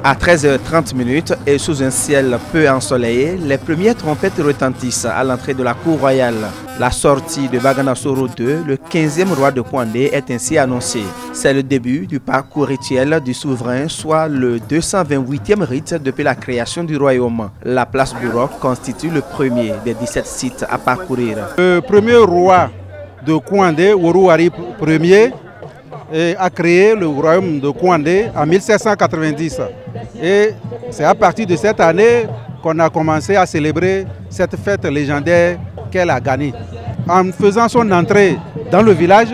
À 13h30 et sous un ciel peu ensoleillé, les premières trompettes retentissent à l'entrée de la cour royale. La sortie de Baganasoro II, le 15e roi de Kwandé, est ainsi annoncée. C'est le début du parcours rituel du souverain, soit le 228e rite depuis la création du royaume. La place du Roc constitue le premier des 17 sites à parcourir. Le premier roi de Kwandé, Wourouari Ier, a créé le royaume de Kwandé en 1790. Et c'est à partir de cette année qu'on a commencé à célébrer cette fête légendaire qu'elle a gagnée. En faisant son entrée dans le village,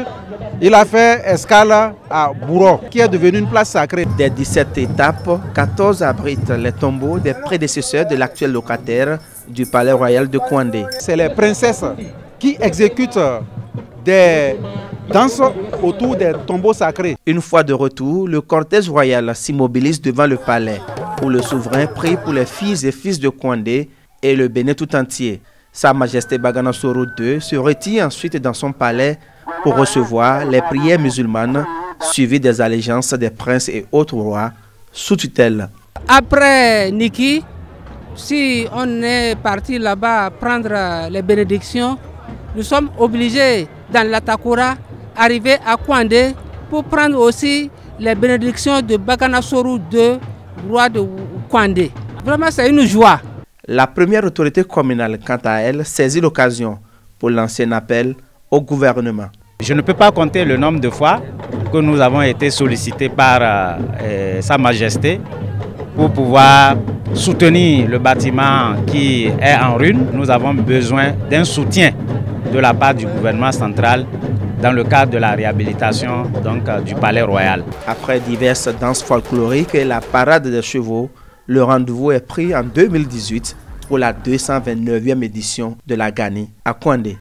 il a fait escale à Bouro, qui est devenue une place sacrée. Des 17 étapes, 14 abritent les tombeaux des prédécesseurs de l'actuel locataire du palais royal de Kwandé. C'est les princesses qui exécutent des danses autour des tombeaux sacrés. Une fois de retour, le cortège royal s'immobilise devant le palais, où le souverain prie pour les filles et fils de Kwandé et le Bénin tout entier. Sa Majesté Baganasoro II se retire ensuite dans son palais pour recevoir les prières musulmanes, suivies des allégeances des princes et autres rois sous tutelle. Après Niki, si on est parti là-bas prendre les bénédictions, nous sommes obligés dans la Takura arriver à Kwandé pour prendre aussi les bénédictions de Baganasoro II, roi de Kwandé. Vraiment, c'est une joie. La première autorité communale, quant à elle, saisit l'occasion pour lancer un appel au gouvernement. Je ne peux pas compter le nombre de fois que nous avons été sollicités par Sa Majesté pour pouvoir soutenir le bâtiment qui est en ruine. Nous avons besoin d'un soutien de la part du gouvernement central dans le cadre de la réhabilitation du palais royal. Après diverses danses folkloriques et la parade des chevaux, le rendez-vous est pris en 2018 pour la 229e édition de la Gani à Kwandé.